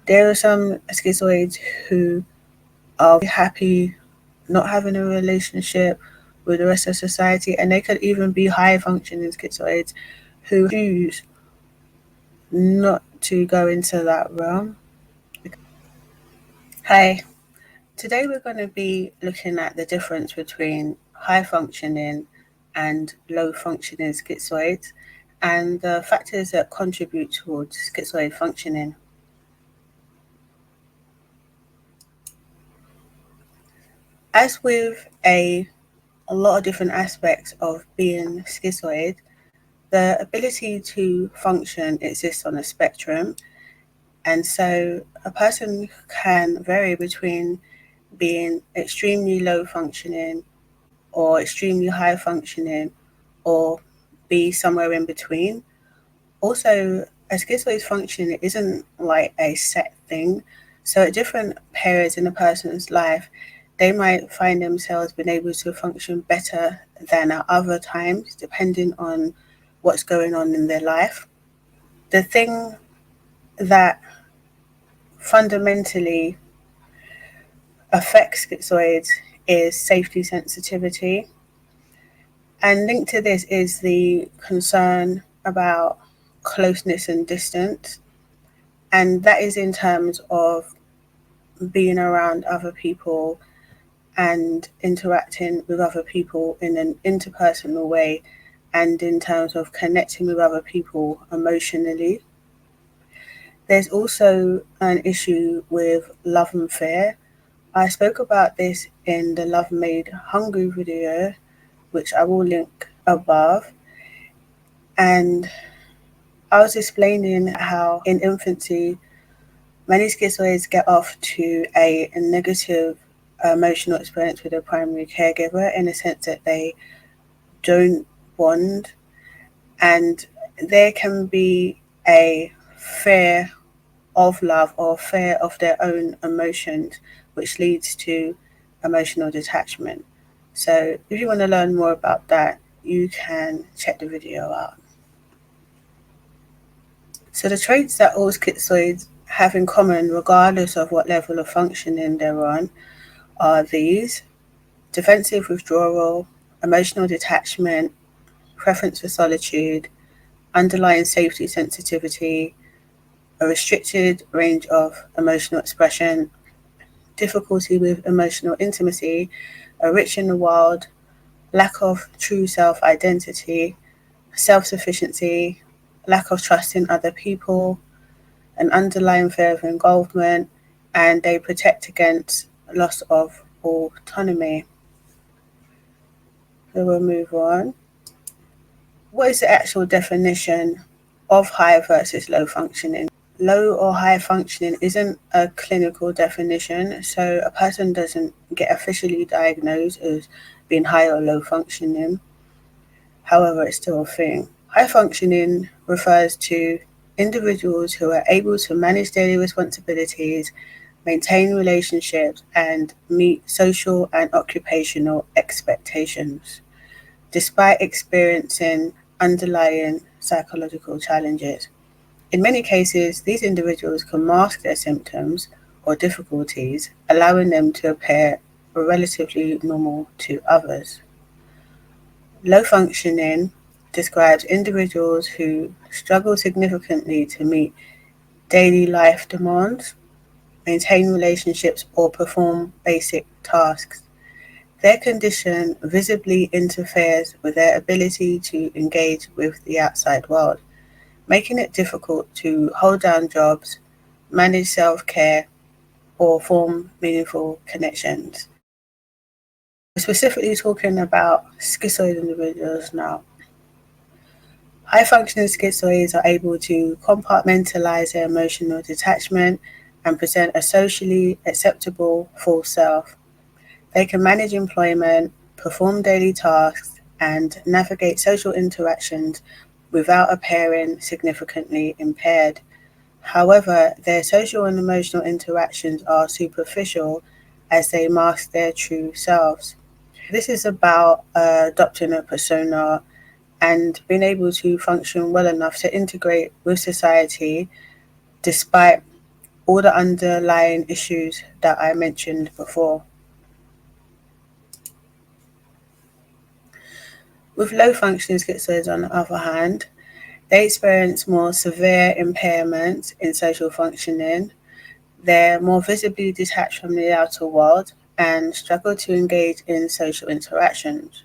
There are some schizoids who are happy not having a relationship with the rest of society, and they could even be high functioning schizoids who choose not to go into that realm. Hi, today we're going to be looking at the difference between high functioning and low functioning schizoids and the factors that contribute towards schizoid functioning. As with a lot of different aspects of being schizoid, the ability to function exists on a spectrum, and so a person can vary between being extremely low functioning or extremely high functioning or be somewhere in between. Also, a schizoid function isn't like a set thing. So at different periods in a person's life, they might find themselves being able to function better than at other times, depending on what's going on in their life. The thing that fundamentally affects schizoids is safety sensitivity. And linked to this is the concern about closeness and distance. And that is in terms of being around other people and interacting with other people in an interpersonal way, and in terms of connecting with other people emotionally. There's also an issue with love and fear. I spoke about this in the Love Made Hungry video, which I will link above. And I was explaining how in infancy, many schizoids get off to a negative emotional experience with their primary caregiver, in the sense that they don't bond, and there can be a fear of love or fear of their own emotions, which leads to emotional detachment. So if you want to learn more about that, you can check the video out. So the traits that all schizoids have in common, regardless of what level of functioning they're on, are these: defensive withdrawal, emotional detachment, preference for solitude, underlying safety sensitivity, a restricted range of emotional expression, difficulty with emotional intimacy, a rich in the wild, lack of true self-identity, self-sufficiency, lack of trust in other people, an underlying fear of involvement, and they protect against loss of autonomy. So we'll move on. What is the actual definition of high versus low functioning? Low or high functioning isn't a clinical definition, so a person doesn't get officially diagnosed as being high or low functioning. However, it's still a thing. High functioning refers to individuals who are able to manage daily responsibilities, maintain relationships, and meet social and occupational expectations, despite experiencing underlying psychological challenges. In many cases, these individuals can mask their symptoms or difficulties, allowing them to appear relatively normal to others. Low functioning describes individuals who struggle significantly to meet daily life demands, maintain relationships, or perform basic tasks. Their condition visibly interferes with their ability to engage with the outside world, making it difficult to hold down jobs, manage self-care, or form meaningful connections. We're specifically talking about schizoid individuals now. High-functioning schizoids are able to compartmentalize their emotional detachment and present a socially acceptable full self. They can manage employment, perform daily tasks, and navigate social interactions without appearing significantly impaired. However, their social and emotional interactions are superficial as they mask their true selves. This is about adopting a persona and being able to function well enough to integrate with society despite all the underlying issues that I mentioned before. With low functioning schizoids, on the other hand, they experience more severe impairments in social functioning. They're more visibly detached from the outer world and struggle to engage in social interactions.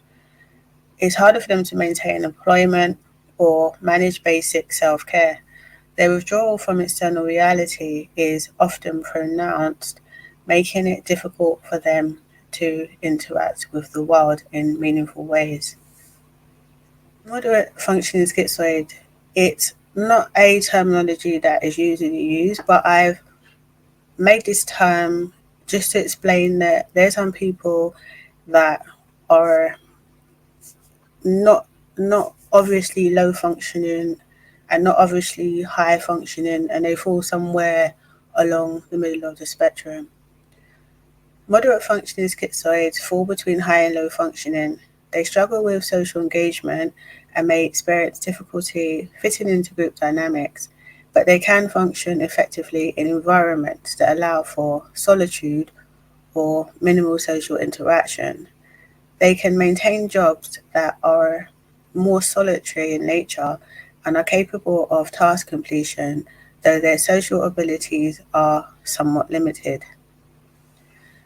It's harder for them to maintain employment or manage basic self-care. Their withdrawal from external reality is often pronounced, making it difficult for them to interact with the world in meaningful ways. Moderate functioning schizoid, it's not a terminology that is usually used, but I've made this term just to explain that there's some people that are not obviously low functioning and not obviously high functioning, and they fall somewhere along the middle of the spectrum. Moderate functioning schizoids fall between high and low functioning. They struggle with social engagement and may experience difficulty fitting into group dynamics, but they can function effectively in environments that allow for solitude or minimal social interaction. They can maintain jobs that are more solitary in nature and are capable of task completion, though their social abilities are somewhat limited.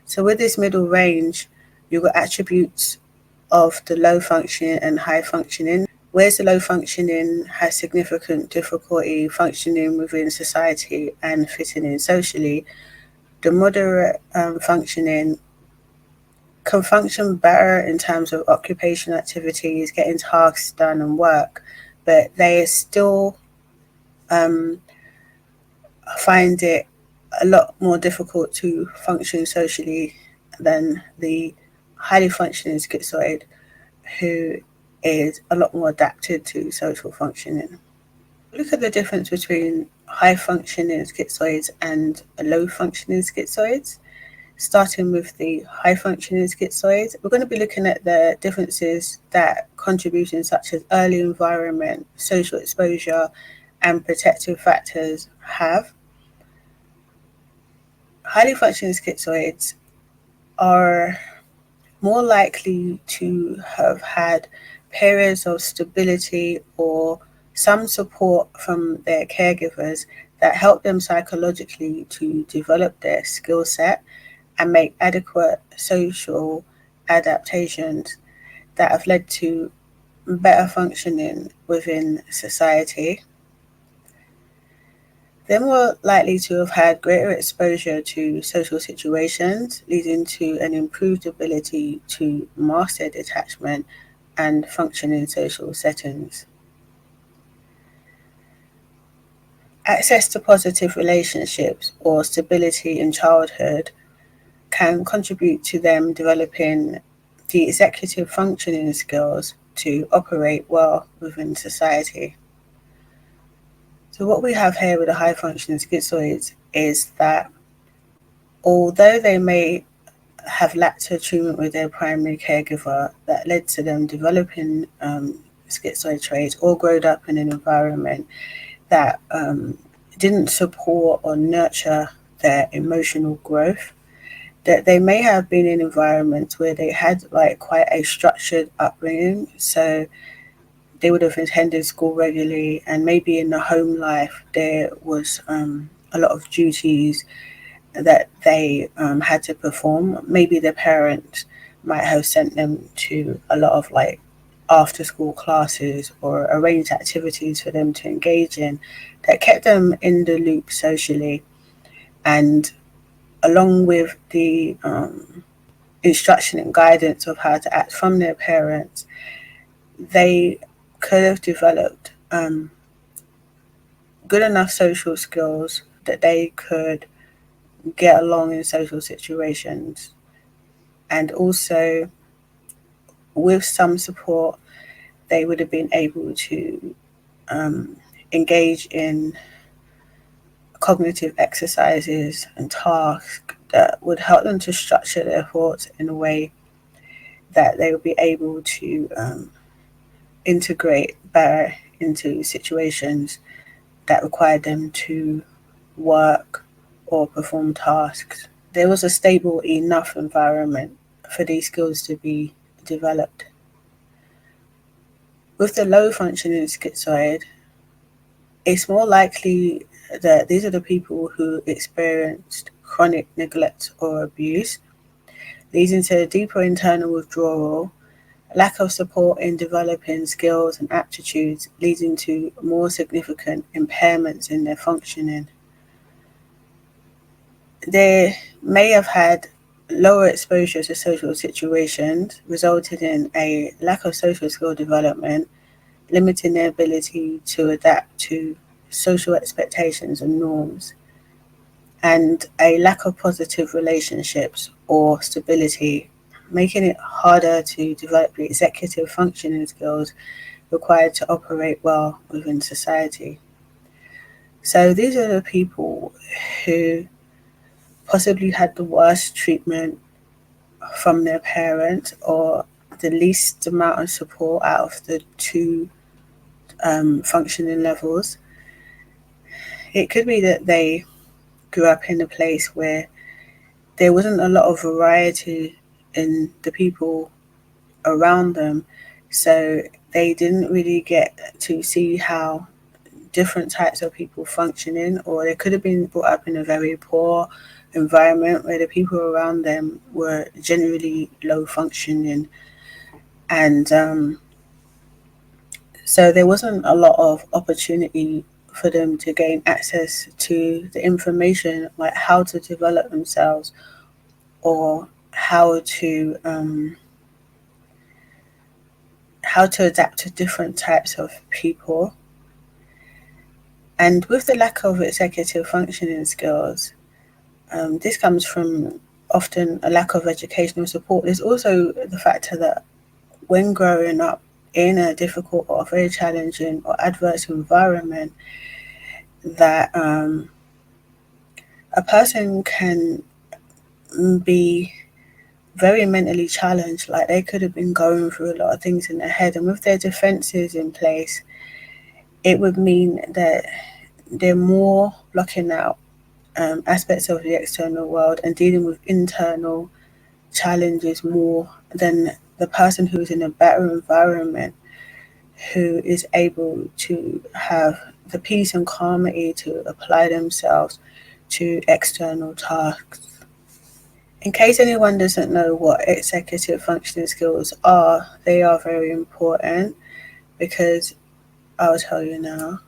So with this middle range, you've got attributes of the low functioning and high functioning. Whereas the low functioning has significant difficulty functioning within society and fitting in socially, the moderate functioning can function better in terms of occupational activities, getting tasks done and work, but they still find it a lot more difficult to function socially than the highly functioning schizoid, who is a lot more adapted to social functioning. Look at the difference between high functioning schizoids and low functioning schizoids. Starting with the high functioning schizoids, we're going to be looking at the differences that contributions such as early environment, social exposure, and protective factors have. Highly functioning schizoids are more likely to have had periods of stability or some support from their caregivers that help them psychologically to develop their skill set and make adequate social adaptations that have led to better functioning within society. They're more likely to have had greater exposure to social situations, leading to an improved ability to master detachment and function in social settings. Access to positive relationships or stability in childhood can contribute to them developing the executive functioning skills to operate well within society. So what we have here with the high functioning schizoids is that although they may have lacked attunement with their primary caregiver that led to them developing schizoid traits, or growing up in an environment that didn't support or nurture their emotional growth, that they may have been in environments where they had like quite a structured upbringing. So they would have attended school regularly, and maybe in the home life there was a lot of duties that they had to perform. Maybe their parents might have sent them to a lot of like after school classes or arranged activities for them to engage in that kept them in the loop socially. And along with the instruction and guidance of how to act from their parents, they could have developed good enough social skills that they could get along in social situations. And also, with some support, they would have been able to engage in cognitive exercises and tasks that would help them to structure their thoughts in a way that they would be able to integrate better into situations that require them to work or perform tasks. There was a stable enough environment for these skills to be developed. With the low functioning schizoid, it's more likely that these are the people who experienced chronic neglect or abuse, leading to deeper internal withdrawal, lack of support in developing skills and aptitudes, leading to more significant impairments in their functioning. They may have had lower exposure to social situations, resulting in a lack of social skill development, limiting their ability to adapt to social expectations and norms, and a lack of positive relationships or stability, making it harder to develop the executive functioning skills required to operate well within society. So these are the people who possibly had the worst treatment from their parents or the least amount of support out of the two functioning levels. It could be that they grew up in a place where there wasn't a lot of variety in the people around them, so they didn't really get to see how different types of people functioning, or they could have been brought up in a very poor environment where the people around them were generally low functioning, and so there wasn't a lot of opportunity for them to gain access to the information, like how to develop themselves or how to adapt to different types of people. And with the lack of executive functioning skills, this comes from often a lack of educational support. There's also the factor that when growing up in a difficult or very challenging or adverse environment, that a person can be very mentally challenged, like they could have been going through a lot of things in their head, and with their defenses in place, it would mean that they're more blocking out aspects of the external world and dealing with internal challenges more than the person who is in a better environment, who is able to have the peace and calmity to apply themselves to external tasks. In case anyone doesn't know what executive functioning skills are, they are very important because I'll tell you now.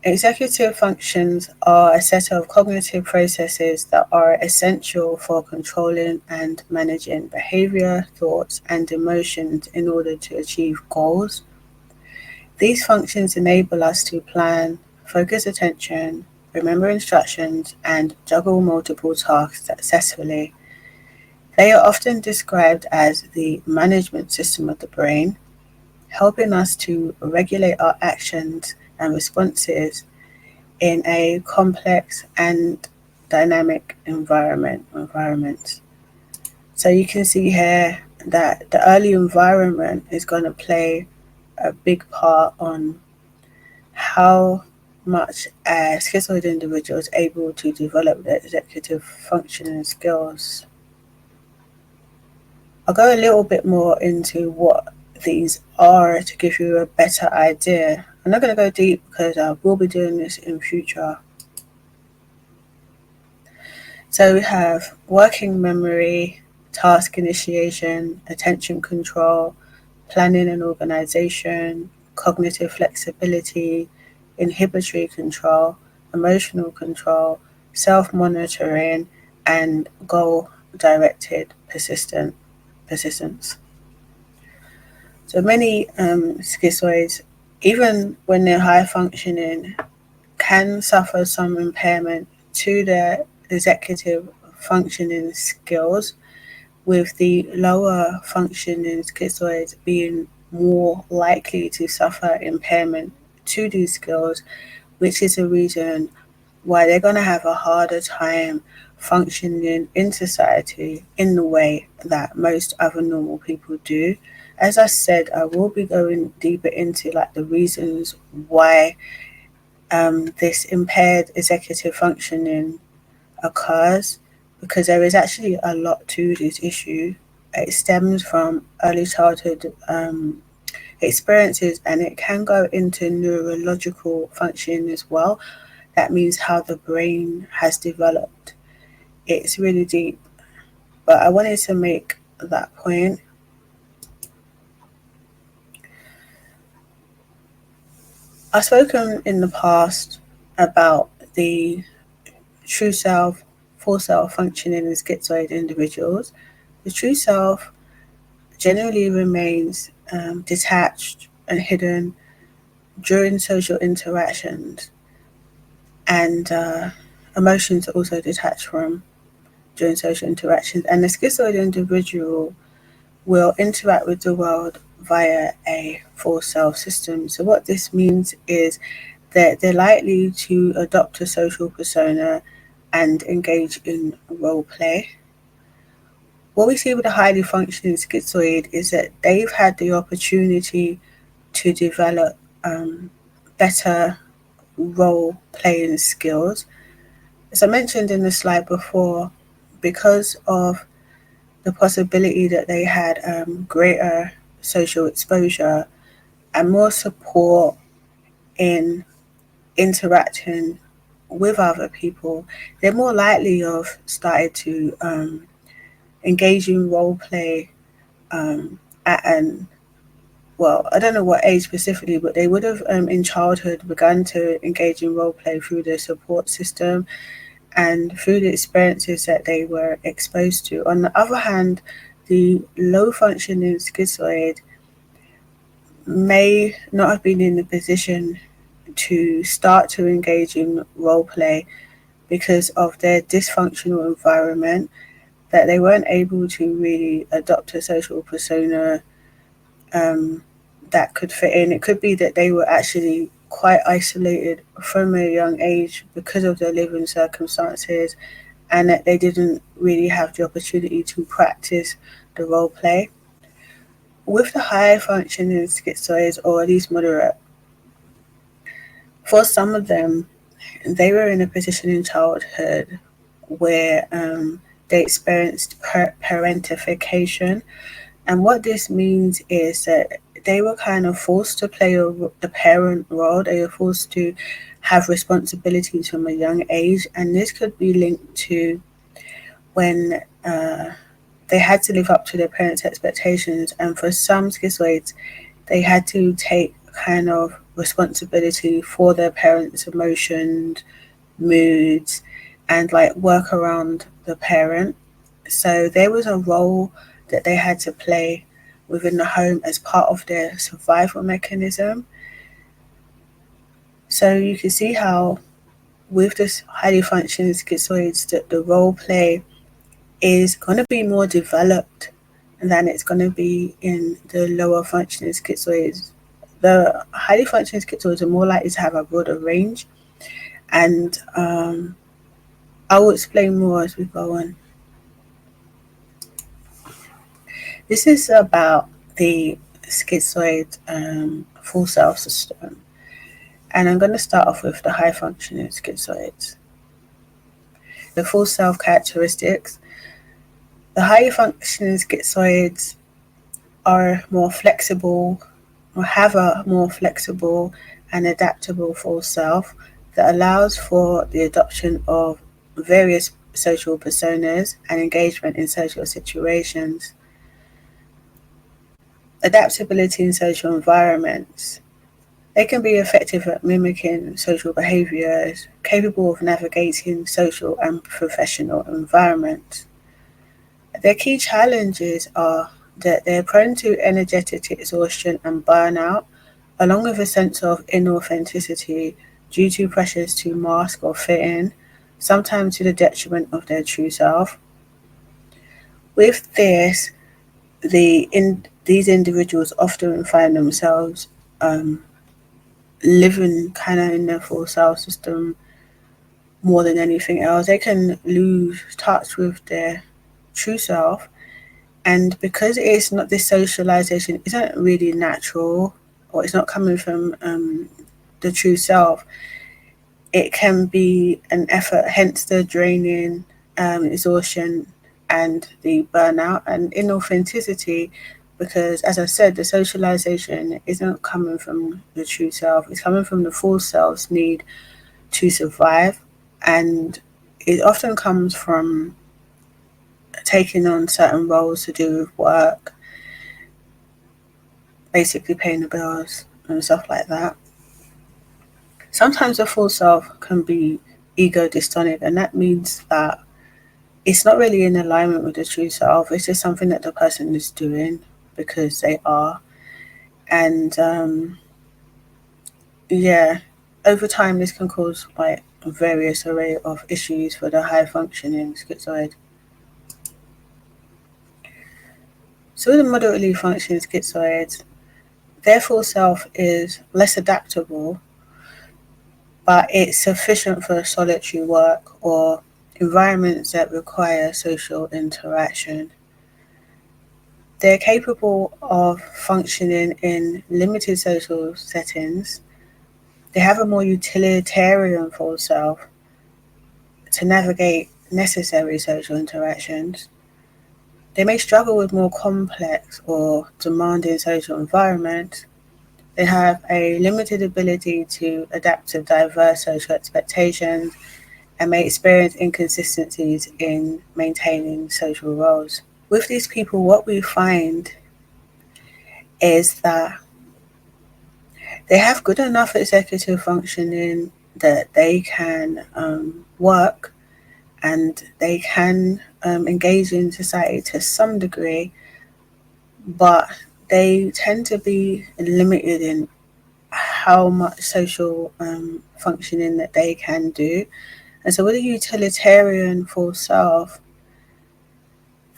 Executive functions are a set of cognitive processes that are essential for controlling and managing behavior, thoughts, and emotions in order to achieve goals. These functions enable us to plan, focus attention, remember instructions, and juggle multiple tasks successfully. They are often described as the management system of the brain, helping us to regulate our actions and responses in a complex and dynamic environment. So you can see here that the early environment is going to play a big part on how much a schizoid individual is able to develop their executive functioning skills. I'll go a little bit more into what these are to give you a better idea. I'm not going to go deep because I will be doing this in future. So we have working memory, task initiation, attention control, planning and organization, cognitive flexibility, inhibitory control, emotional control, self-monitoring, and goal-directed persistence. So many schizoids, even when they're high functioning, can suffer some impairment to their executive functioning skills, with the lower functioning schizoids being more likely to suffer impairment to these skills, which is a reason why they're going to have a harder time functioning in society in the way that most other normal people do. As I said, I will be going deeper into like the reasons why this impaired executive functioning occurs because there is actually a lot to this issue. It stems from early childhood experiences, and it can go into neurological functioning as well. That means how the brain has developed. It's really deep, but I wanted to make that point. I've spoken in the past about the true self, full self functioning in schizoid individuals. The true self generally remains detached and hidden during social interactions, and emotions are also detached from during social interactions. And the schizoid individual will interact with the world via a full self system. So what this means is that they're likely to adopt a social persona and engage in role play. What we see with a highly functioning schizoid is that they've had the opportunity to develop better role playing skills. As I mentioned in the slide before, because of the possibility that they had greater social exposure and more support in interacting with other people, they're more likely to have started to engage in role play at an, well, I don't know what age specifically, but they would have in childhood begun to engage in role play through the support system and through the experiences that they were exposed to. On the other hand, the low functioning schizoid may not have been in a position to start to engage in role play because of their dysfunctional environment, that they weren't able to really adopt a social persona that could fit in. It could be that they were actually quite isolated from a young age because of their living circumstances, and that they didn't really have the opportunity to practice the role play. With the high functioning schizoids, or at least moderate, for some of them, they were in a position in childhood where they experienced parentification. And what this means is that they were kind of forced to play the parent role. They were forced to have responsibilities from a young age. And this could be linked to when they had to live up to their parents' expectations. And for some schizoids, they had to take kind of responsibility for their parents' emotions, moods, and like work around the parent. So there was a role that they had to play within the home as part of their survival mechanism. So you can see how with this highly functioning schizoids that the role play is going to be more developed than it's going to be in the lower functioning schizoids. The highly functioning schizoids are more likely to have a broader range, and I will explain more as we go on. This is about the schizoid full self system, and I'm going to start off with the high functioning schizoids. The full self characteristics. The high functioning schizoids are more flexible, or have a more flexible and adaptable full self that allows for the adoption of various social personas and engagement in social situations. Adaptability in social environments. They can be effective at mimicking social behaviors, capable of navigating social and professional environments. Their key challenges are that they're prone to energetic exhaustion and burnout, along with a sense of inauthenticity due to pressures to mask or fit in, sometimes to the detriment of their true self. With this, these individuals often find themselves living kind of in their full self system more than anything else. They can lose touch with their true self, and because it's not, this socialization isn't really natural, or it's not coming from the true self, it can be an effort, hence the draining, exhaustion, and the burnout and inauthenticity. Because, as I said, the socialization isn't coming from the true self, it's coming from the false self's need to survive. And it often comes from taking on certain roles to do with work, basically paying the bills and stuff like that. Sometimes the full self can be ego dystonic, and that means that it's not really in alignment with the true self. It's just something that the person is doing because they are. And yeah, over time, this can cause like a various array of issues for the high functioning schizoid. So, with the moderately functioning schizoids, their full self is less adaptable, but it's sufficient for solitary work or environments that require social interaction. They're capable of functioning in limited social settings. They have a more utilitarian full self to navigate necessary social interactions. They may struggle with more complex or demanding social environments. They have a limited ability to adapt to diverse social expectations and may experience inconsistencies in maintaining social roles. With these people, what we find is that they have good enough executive functioning that they can work and they can engage in society to some degree, but they tend to be limited in how much social functioning that they can do. And so with a utilitarian full self,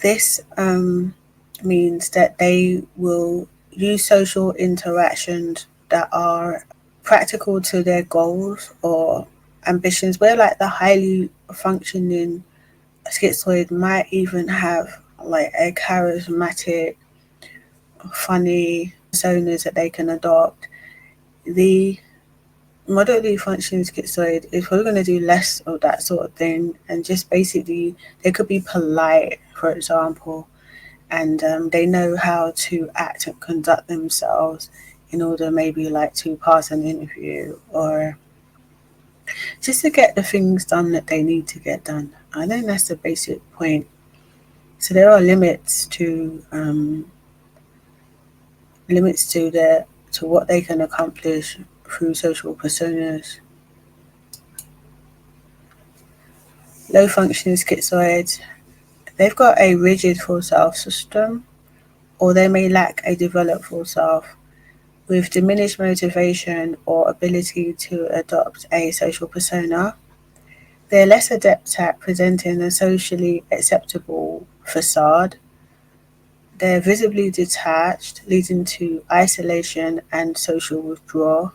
this means that they will use social interactions that are practical to their goals or ambitions, where like the highly functioning schizoid might even have like a charismatic, funny personas that they can adopt. The moderately functioning schizoid is probably going to do less of that sort of thing, and just basically they could be polite, for example, and they know how to act and conduct themselves in order maybe like to pass an interview or just to get the things done that they need to get done. I think that's the basic point. So there are limits to what they can accomplish through social personas. Low functioning schizoids, they've got a rigid full self system, or they may lack a developed full self with diminished motivation or ability to adopt a social persona. They're less adept at presenting a socially acceptable facade. They're visibly detached, leading to isolation and social withdrawal.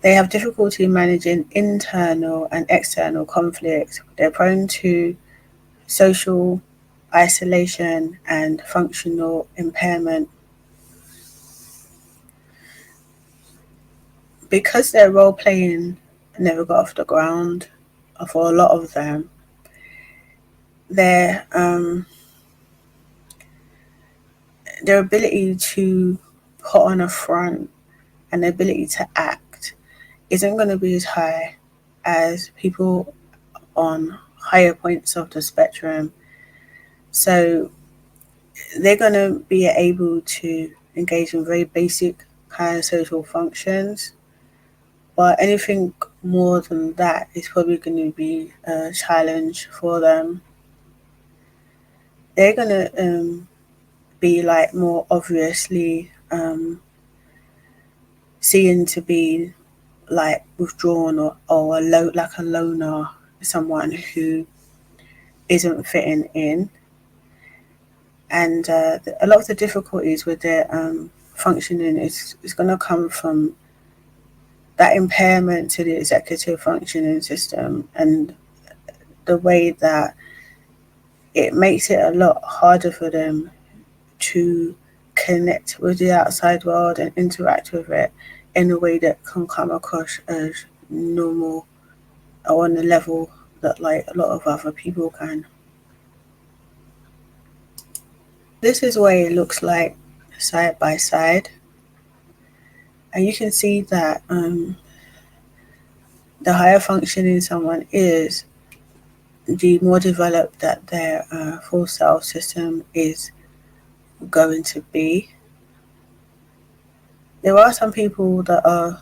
They have difficulty managing internal and external conflicts. They're prone to social isolation and functional impairment. Because their role playing never got off the ground for a lot of them, their ability to put on a front and the ability to act isn't going to be as high as people on higher points of the spectrum. So they're going to be able to engage in very basic kind of social functions, but anything more than that is probably going to be a challenge for them. They're going to be like more obviously seen to be like withdrawn or like a loner, someone who isn't fitting in. And a lot of the difficulties with their functioning is going to come from that impairment to the executive functioning system, and the way that it makes it a lot harder for them to connect with the outside world and interact with it in a way that can come across as normal or on a level that like a lot of other people can. This is what it looks like side by side, and you can see that the higher functioning someone is, the more developed that their full self system is going to be. There are some people that are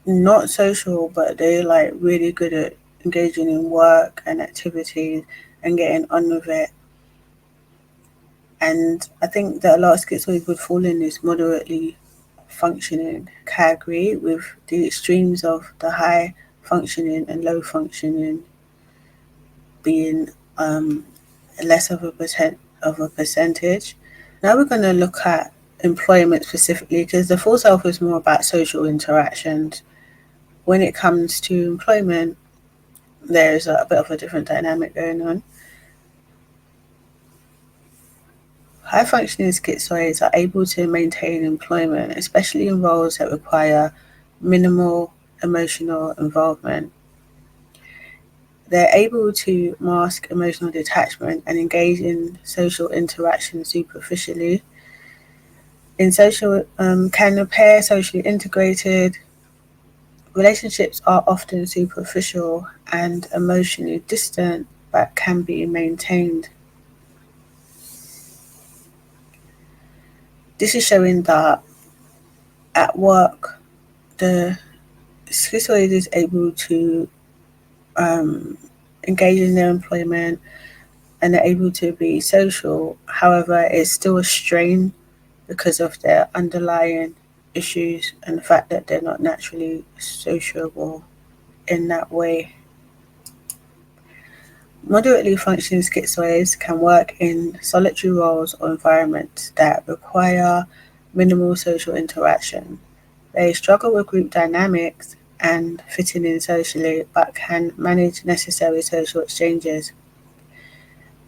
not social, but they're like really good at engaging in work and activities and getting on with it. And I think that a lot of schizoids would fall in this moderately functioning category, with the extremes of the high functioning and low functioning being less of a percentage. Now we're going to look at employment specifically, because the full self is more about social interactions. When it comes to employment, there's a bit of a different dynamic going on. High functioning schizoids are able to maintain employment, especially in roles that require minimal emotional involvement. They're able to mask emotional detachment and engage in social interaction superficially. Can appear socially integrated. Relationships are often superficial and emotionally distant, but can be maintained. This is showing that at work, the schizoid is able to engage in their employment and they're able to be social. However, it's still a strain because of their underlying issues and the fact that they're not naturally sociable in that way. Moderately functioning schizoids can work in solitary roles or environments that require minimal social interaction. They struggle with group dynamics and fitting in socially, but can manage necessary social exchanges.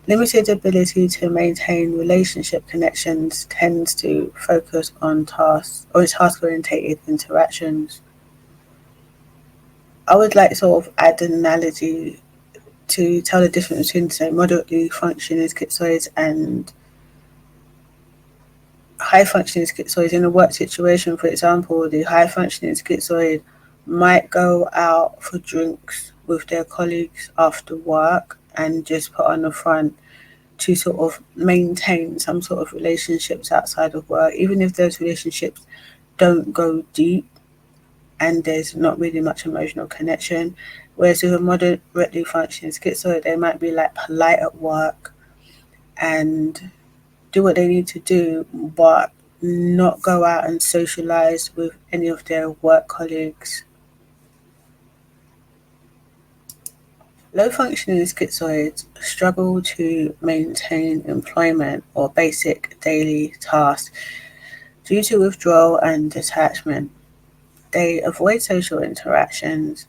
Limited ability to maintain relationship connections tends to focus on tasks or task-oriented interactions. I would like to sort of add an analogy to tell the difference between, say, moderately functioning schizoids and high functioning schizoids. In a work situation, for example, the high functioning schizoid might go out for drinks with their colleagues after work and just put on the front to sort of maintain some sort of relationships outside of work, even if those relationships don't go deep and there's not really much emotional connection. Whereas with a moderately functioning schizoid, they might be like polite at work and do what they need to do, but not go out and socialize with any of their work colleagues. Low functioning schizoids struggle to maintain employment or basic daily tasks due to withdrawal and detachment. They avoid social interactions,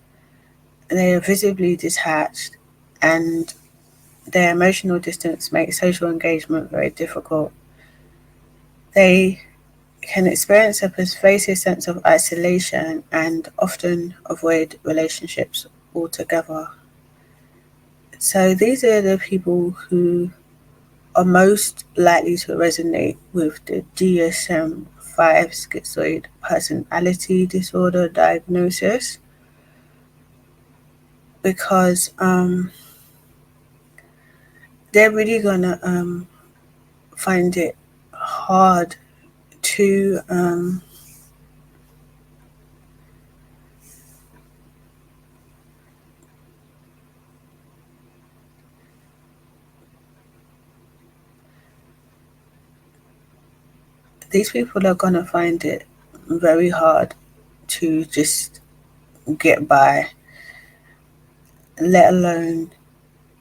they are visibly detached, and their emotional distance makes social engagement very difficult. They can experience a pervasive sense of isolation and often avoid relationships altogether. So these are the people who are most likely to resonate with the DSM-5 schizoid personality disorder diagnosis, because they're really gonna find it hard to these people are gonna find it very hard to just get by, let alone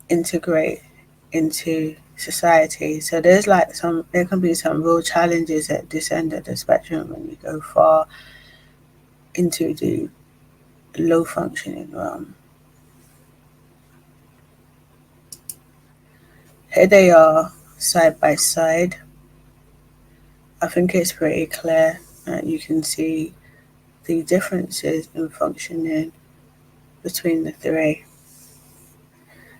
integrate into society. So there can be some real challenges at this end of the spectrum when you go far into the low functioning realm. Here they are side by side. I think it's pretty clear. You can see the differences in functioning between the three.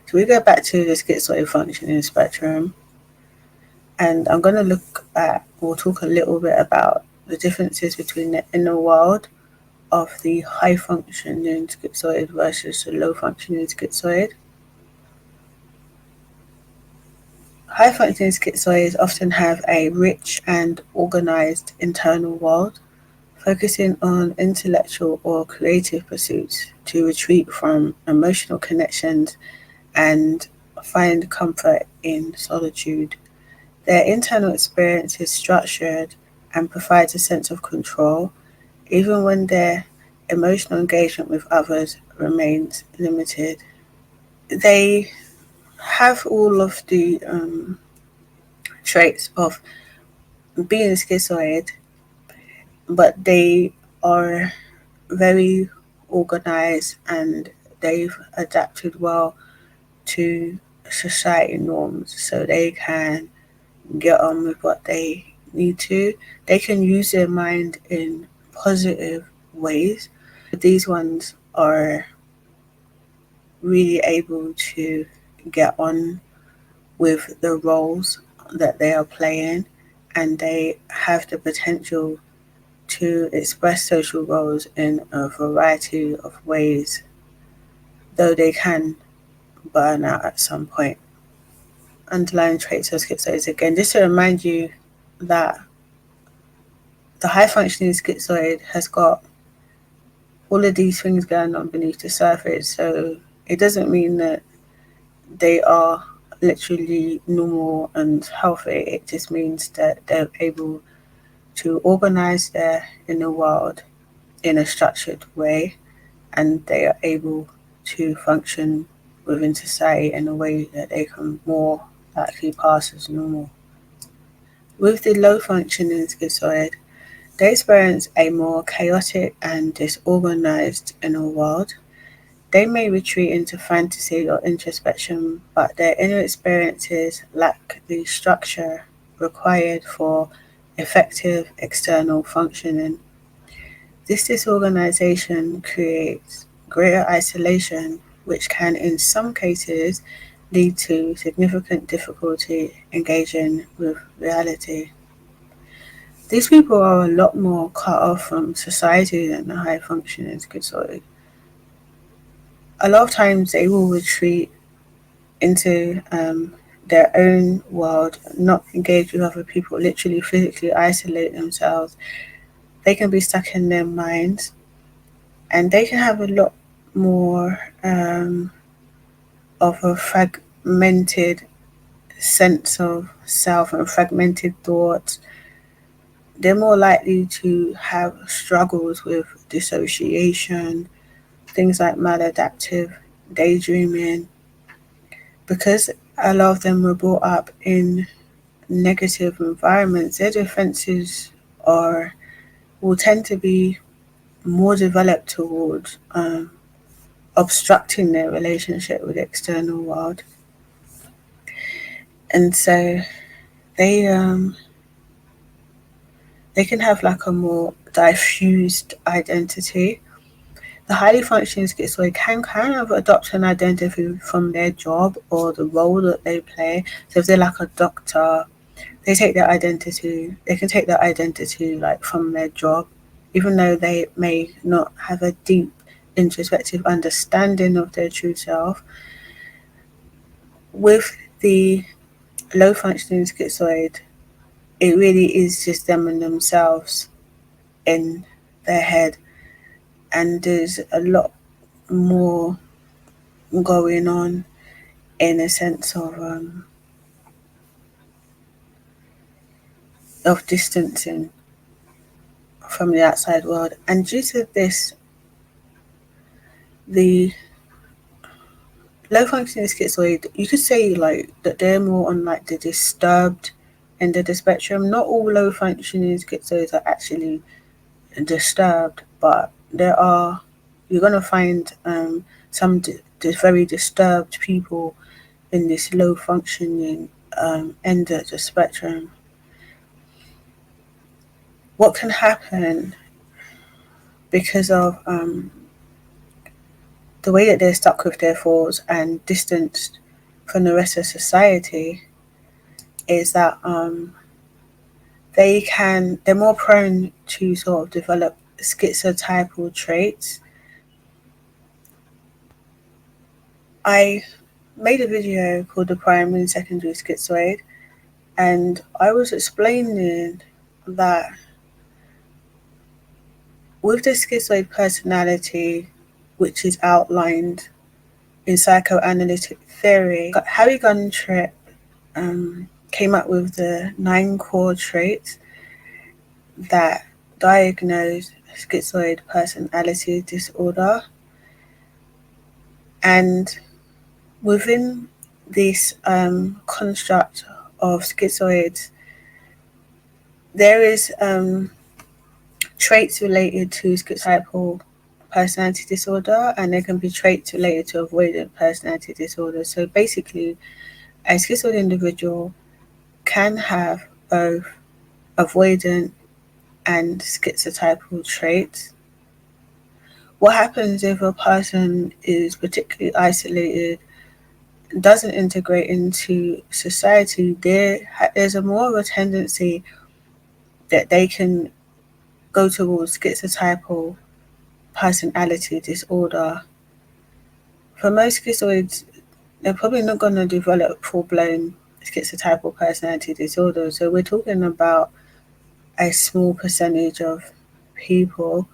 So we go back to the schizoid functioning spectrum, and I'm going to we'll talk a little bit about the differences between the inner world of the high functioning schizoid versus the low functioning schizoid. High functioning schizoids often have a rich and organized internal world, focusing on intellectual or creative pursuits to retreat from emotional connections and find comfort in solitude. Their internal experience is structured and provides a sense of control, even when their emotional engagement with others remains limited. They have all of the traits of being schizoid, but they are very organized and they've adapted well to society norms, so they can get on with what they need to. They can use their mind in positive ways. These ones are really able to get on with the roles that they are playing, and they have the potential to express social roles in a variety of ways, though they can burn out at some point. Underlying traits of schizoids, again, just to remind you that the high functioning schizoid has got all of these things going on beneath the surface. So it doesn't mean that they are literally normal and healthy. It just means that they're able to organize their inner world in a structured way, and they are able to function within society in a way that they can more likely pass as normal. With the low functioning schizoid, they experience a more chaotic and disorganized inner world. They may retreat into fantasy or introspection, but their inner experiences lack the structure required for effective external functioning. This disorganization creates greater isolation, which can, in some cases, lead to significant difficulty engaging with reality. These people are a lot more cut off from society than the high functioning schizoid. A lot of times they will retreat into their own world, not engage with other people, literally physically isolate themselves. They can be stuck in their minds, and they can have a lot more of a fragmented sense of self and fragmented thoughts. They're more likely to have struggles with dissociation, things like maladaptive daydreaming, because a lot of them were brought up in negative environments. Their defenses are will tend to be more developed towards obstructing their relationship with the external world, and so they they can have like a more diffused identity. The highly functioning schizoid can kind of adopt an identity from their job or the role that they play. So if they're like a doctor, they can take their identity like from their job, even though they may not have a deep introspective understanding of their true self. With the low functioning schizoid, it really is just them and themselves in their head, and there's a lot more going on in a sense of distancing from the outside world. And due to this, the low functioning schizoid, you could say like that they're more on like the disturbed end of the spectrum. Not all low functioning schizoids are actually disturbed, but you're gonna find some very disturbed people in this low functioning end of the spectrum. What can happen because of the way that they're stuck with their thoughts and distanced from the rest of society, is that they're more prone to sort of develop schizotypal traits. I made a video called The Primary and Secondary Schizoid, and I was explaining that with the schizoid personality, which is outlined in psychoanalytic theory, Harry Guntrip came up with the 9 core traits that diagnose schizoid personality disorder. And within this construct of schizoids, there is traits related to schizotypal personality disorder, and there can be traits related to avoidant personality disorder. So basically, a schizoid individual can have both avoidant and schizotypal traits. What happens if a person is particularly isolated, doesn't integrate into society? There's a more of a tendency that they can go towards schizotypal personality disorder. For most schizoids, they're probably not going to develop full-blown schizotypal personality disorder. So we're talking about a small percentage of people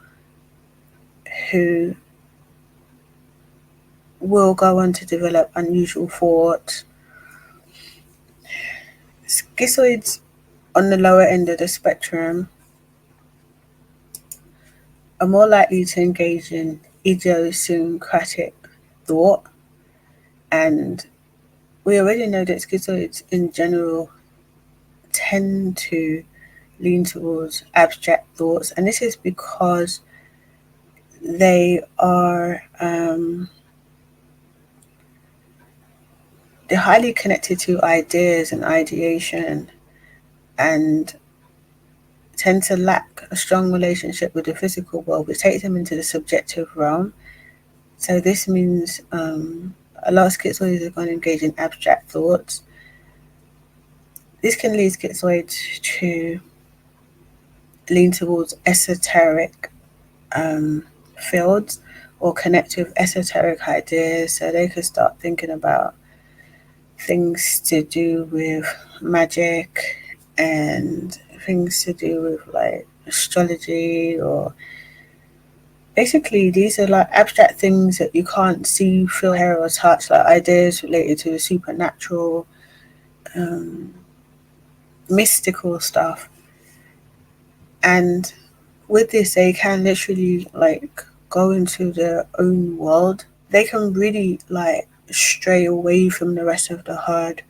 who will go on to develop unusual thoughts. Schizoids on the lower end of the spectrum are more likely to engage in idiosyncratic thought, and we already know that schizoids in general tend to lean towards abstract thoughts, and this is because they're highly connected to ideas and ideation, and tend to lack a strong relationship with the physical world, which takes them into the subjective realm. So this means a lot of schizoids are going to engage in abstract thoughts. This can lead schizoids to lean towards esoteric fields or connect with esoteric ideas. So they could start thinking about things to do with magic and things to do with like astrology, or basically these are like abstract things that you can't see, feel, hear, or touch, like ideas related to the supernatural, mystical stuff. And with this, they can literally like go into their own world. They can really like stray away from the rest of the herd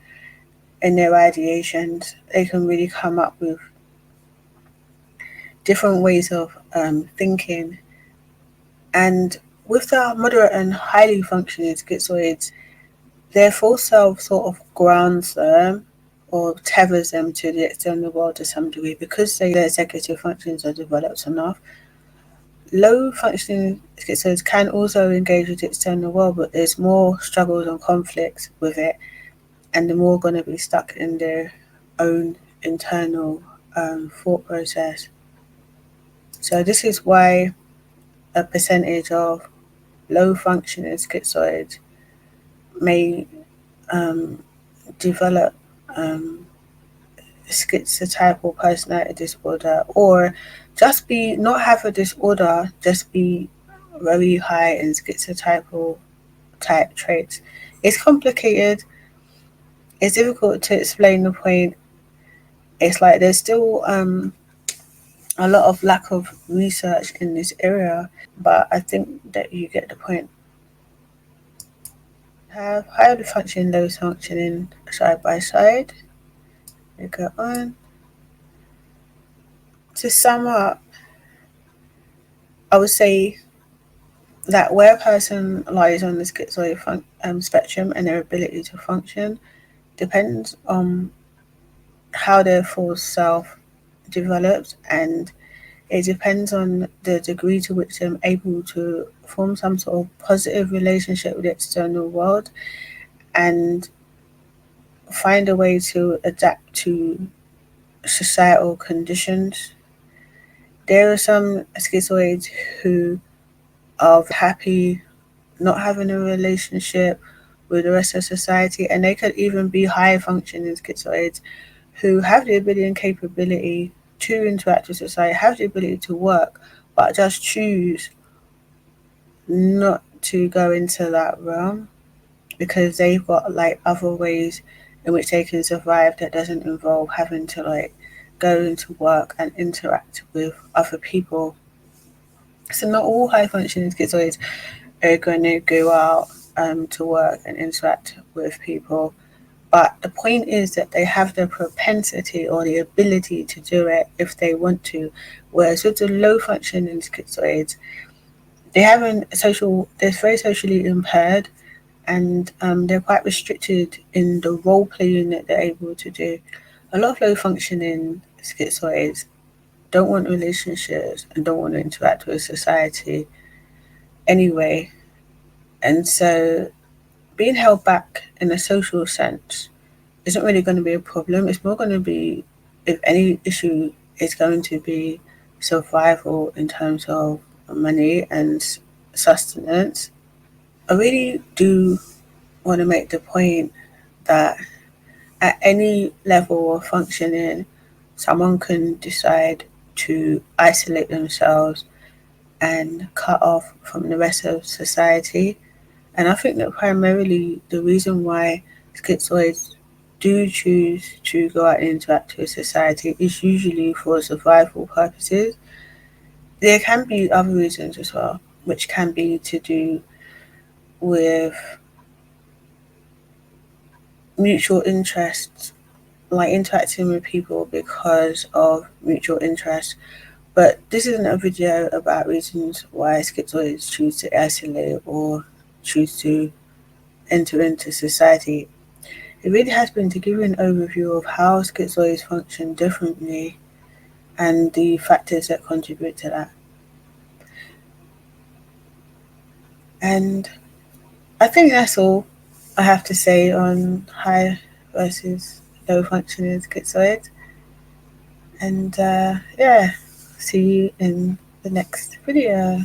in their ideations. They can really come up with different ways of thinking. And with the moderate and highly functioning schizoids, their full self sort of grounds them or tethers them to the external world to some degree, because their executive functions are developed enough. Low functioning schizoids can also engage with the external world, but there's more struggles and conflicts with it, and they're more going to be stuck in their own internal thought process. So this is why a percentage of low functioning schizoids may develop schizotypal personality disorder, or just not have a disorder, just be very high in schizotypal type traits. It's complicated. It's difficult to explain the point. It's like there's still a lot of lack of research in this area, but I think that you get the point. Have highly functioning, low functioning side by side. We go on. To sum up, I would say that where a person lies on the schizoid spectrum and their ability to function depends on how their full self develops, and It depends on the degree to which they're able to form some sort of positive relationship with the external world and find a way to adapt to societal conditions. There are some schizoids who are happy not having a relationship with the rest of society, and they could even be high functioning schizoids who have the ability and capability to interact with society, have the ability to work, but just choose not to go into that realm because they've got like other ways in which they can survive that doesn't involve having to like go into work and interact with other people. So not all high functioning schizoids are going to go out to work and interact with people. But the point is that they have the propensity or the ability to do it if they want to. Whereas with the low functioning schizoids, they're very socially impaired, and they're quite restricted in the role playing that they're able to do. A lot of low functioning schizoids don't want relationships and don't want to interact with society anyway. And so being held back in a social sense isn't really going to be a problem. It's more going to be, if any issue, is going to be survival in terms of money and sustenance. I really do want to make the point that at any level of functioning, someone can decide to isolate themselves and cut off from the rest of society. And I think that primarily the reason why schizoids do choose to go out and interact with society is usually for survival purposes. There can be other reasons as well, which can be to do with mutual interests, like interacting with people because of mutual interest. But this isn't a video about reasons why schizoids choose to isolate or choose to enter into society. It really has been to give you an overview of how schizoids function differently and the factors that contribute to that. And I think that's all I have to say on high versus low functioning schizoids. And yeah, see you in the next video.